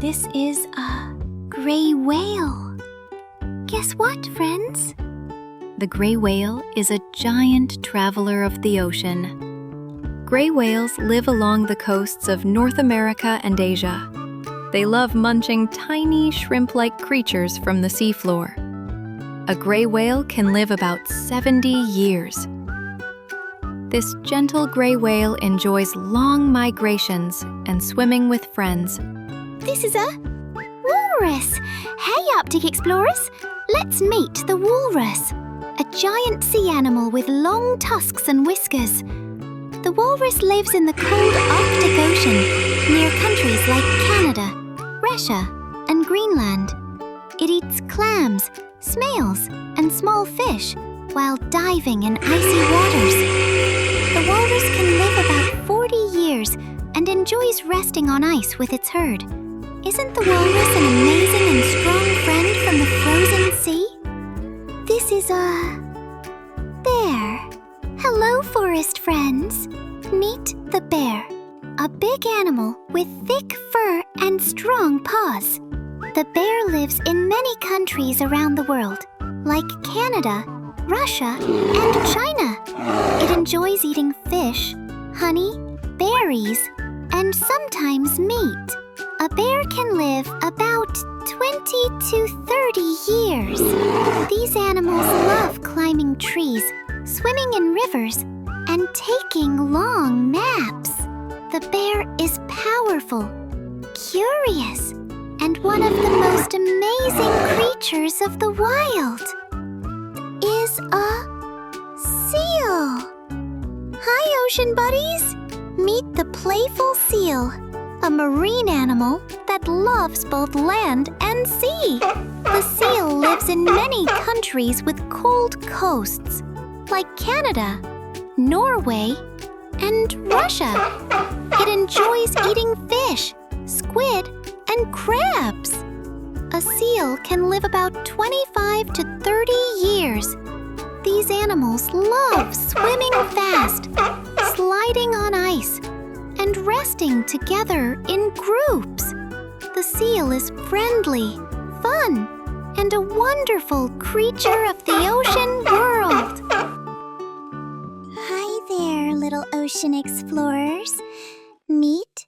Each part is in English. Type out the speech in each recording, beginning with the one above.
This is a gray whale. Guess what, friends? The gray whale is a giant traveler of the ocean. Gray whales live along the coasts of North America and Asia. They love munching tiny shrimp-like creatures from the seafloor. A gray whale can live about 70 years. This gentle gray whale enjoys long migrations and swimming with friends. This is a walrus. Hey, Arctic explorers! Let's meet the walrus, a giant sea animal with long tusks and whiskers. The walrus lives in the cold Arctic Ocean, near countries like Canada, Russia, and Greenland. It eats clams, snails, and small fish while diving in icy waters. The walrus can live about 40 years and enjoys resting on ice with its herd. Isn't the walrus an amazing and strong friend from the frozen sea? This is a bear. Hello, forest friends. Meet the bear, a big animal with thick fur and strong paws. The bear lives in many countries around the world, like Canada, Russia, and China. It enjoys eating fish, honey, berries, and sometimes meat. A bear can live about 20 to 30 years. These animals love climbing trees, swimming in rivers, and taking long naps. The bear is powerful, curious, and one of the most amazing creatures of the wild. Is a seal. Hi, ocean buddies! Meet the playful seal, a marine animal that loves both land and sea. The seal lives in many countries with cold coasts, like Canada, Norway, and Russia. It enjoys eating fish, squid, and crabs. A seal can live about 25 to 30 years. These animals love swimming fast, sliding on ice, and resting together in groups. The seal is friendly, fun, and a wonderful creature of the ocean world. Hi there, little ocean explorers. Meet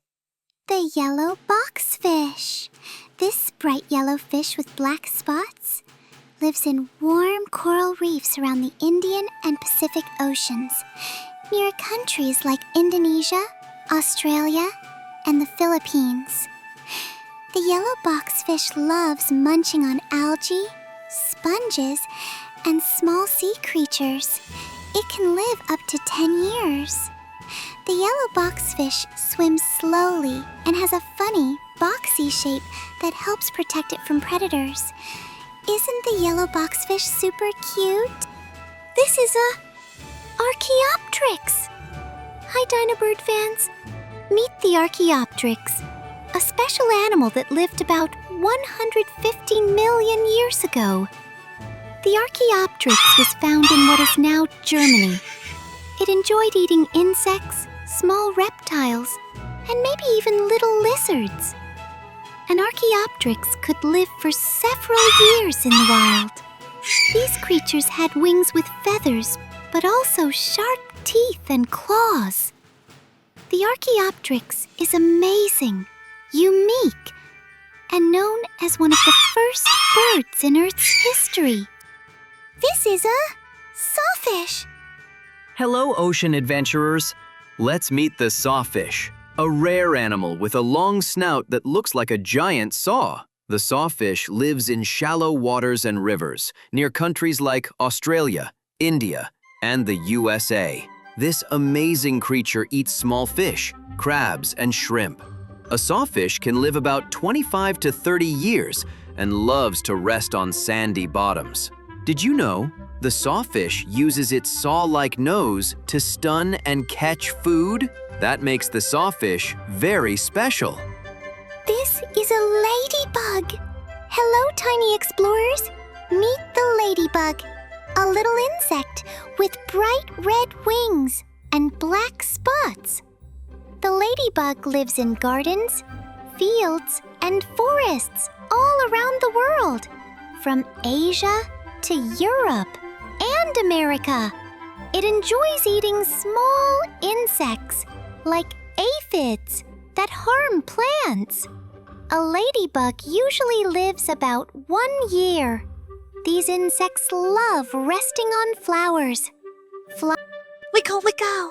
the yellow boxfish. This bright yellow fish with black spots lives in warm coral reefs around the Indian and Pacific Oceans, near countries like Indonesia, Australia, and the Philippines. The yellow boxfish loves munching on algae, sponges, and small sea creatures. It can live up to 10 years. The yellow boxfish swims slowly and has a funny, boxy shape that helps protect it from predators. Isn't the yellow boxfish super cute? This is a Archaeopteryx. Hi, Dynabird fans. Meet the Archaeopteryx, a special animal that lived about 150 million years ago. The Archaeopteryx was found in what is now Germany. It enjoyed eating insects, small reptiles, and maybe even little lizards. An Archaeopteryx could live for several years in the wild. These creatures had wings with feathers, but also sharp teeth and claws. The Archaeopteryx is amazing, unique, and known as one of the first birds in Earth's history. This is a sawfish. Hello, ocean adventurers. Let's meet the sawfish, a rare animal with a long snout that looks like a giant saw. The sawfish lives in shallow waters and rivers near countries like Australia, India, and the USA. This amazing creature eats small fish, crabs, and shrimp. A sawfish can live about 25 to 30 years and loves to rest on sandy bottoms. Did you know the sawfish uses its saw-like nose to stun and catch food? That makes the sawfish very special. This is a ladybug. Hello, tiny explorers. Meet the ladybug, a little insect with bright red wings and black spots. The ladybug lives in gardens, fields, and forests all around the world, from Asia to Europe and America. It enjoys eating small insects like aphids that harm plants. A ladybug usually lives about 1 year. These insects love resting on flowers. Wiggle, wiggle.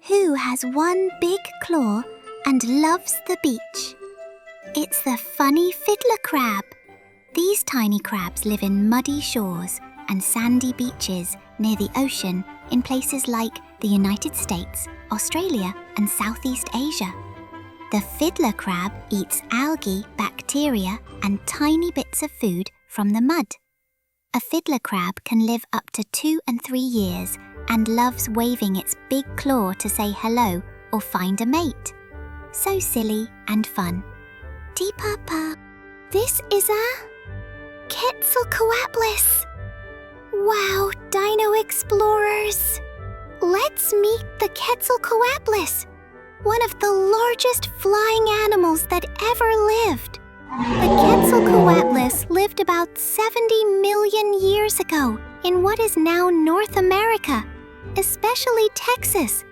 Who has one big claw and loves the beach? It's the funny fiddler crab. These tiny crabs live in muddy shores and sandy beaches near the ocean in places like the United States, Australia, and Southeast Asia. The fiddler crab eats algae, bacteria, and tiny bits of food from the mud. A fiddler crab can live up to 2 and 3 years and loves waving its big claw to say hello or find a mate. So silly and fun. Papa, this is a Quetzalcoatlus. Wow, Dino Explorers! Let's meet the Quetzalcoatlus, one of the largest flying animals that ever lived. The Quetzalcoatlus lived about 70 million years ago in what is now North America, especially Texas.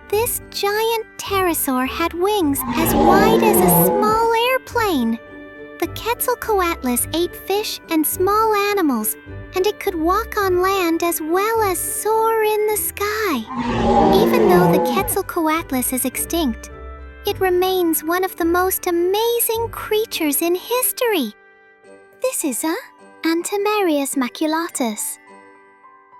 This giant pterosaur had wings as wide as a small airplane. The Quetzalcoatlus ate fish and small animals, and it could walk on land as well as soar in the sky. Even though the Quetzalcoatlus is extinct, it remains one of the most amazing creatures in history. This is a Antimarius maculatus.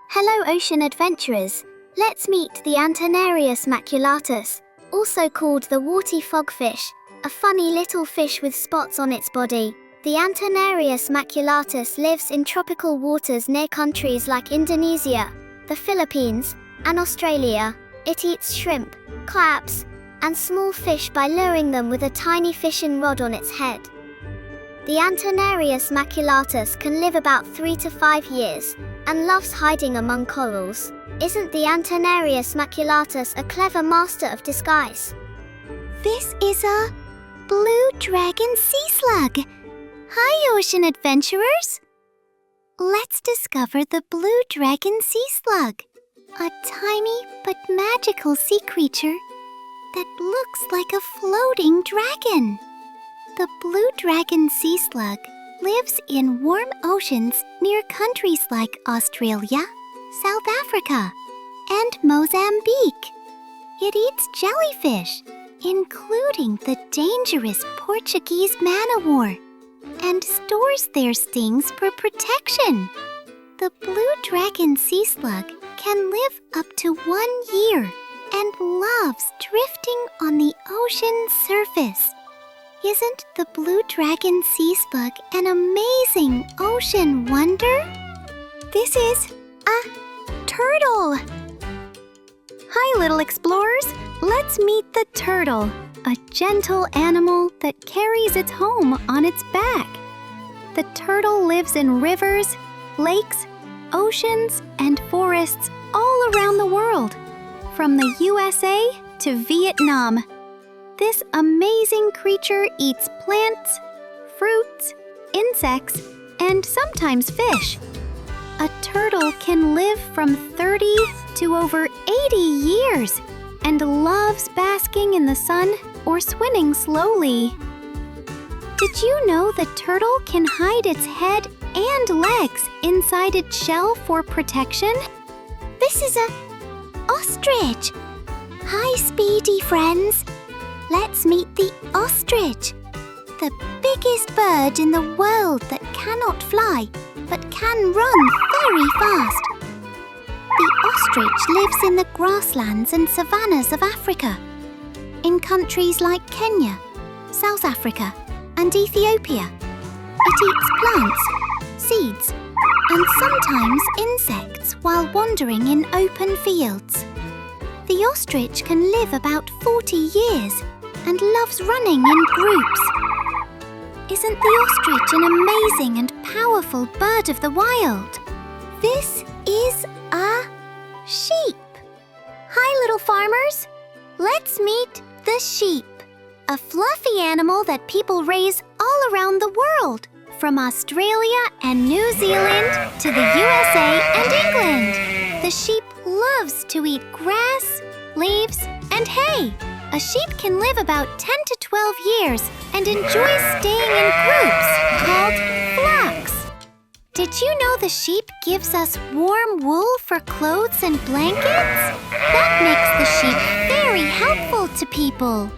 Hello, ocean adventurers. Let's meet the Antinarius maculatus, also called the warty fogfish, a funny little fish with spots on its body. The Antinarius maculatus lives in tropical waters near countries like Indonesia, the Philippines, and Australia. It eats shrimp, crabs, and small fish by luring them with a tiny fishing rod on its head. The Antinarius maculatus can live about 3 to 5 years and loves hiding among corals. Isn't the Antinarius maculatus a clever master of disguise? This is a blue dragon sea slug. Hi, ocean adventurers! Let's discover the blue dragon sea slug, a tiny but magical sea creature that looks like a floating dragon. The blue dragon sea slug lives in warm oceans near countries like Australia, South Africa, and Mozambique. It eats jellyfish, including the dangerous Portuguese man-o-war, and stores their stings for protection. The blue dragon sea slug can live up to 1 year and loves drifting on the ocean surface. Isn't the blue dragon sea slug an amazing ocean wonder? This is a turtle. Hi, little explorers. Let's meet the turtle, a gentle animal that carries its home on its back. The turtle lives in rivers, lakes, oceans, and forests all around the world, from the USA to Vietnam. This amazing creature eats plants, fruits, insects, and sometimes fish. A turtle can live from 30 to over 80 years and loves basking in the sun or swimming slowly. Did you know the turtle can hide its head and legs inside its shell for protection? This is a ostrich. Hi, speedy friends. Let's meet the ostrich, the biggest bird in the world that cannot fly but can run very fast. The ostrich lives in the grasslands and savannas of Africa, in countries like Kenya, South Africa, and Ethiopia. It eats plants, seeds, and sometimes insects while wandering in open fields. The ostrich can live about 40 years and loves running in groups. Isn't the ostrich an amazing and powerful bird of the wild? This is a sheep. Hi, little farmers. Let's meet the sheep. a fluffy animal that people raise all around the world, from Australia and New Zealand to the USA and England. The sheep loves to eat grass, leaves, and hay. A sheep can live about 10 to 12 years and enjoys staying in groups called flocks. Did you know the sheep gives us warm wool for clothes and blankets? That makes the sheep very helpful to people.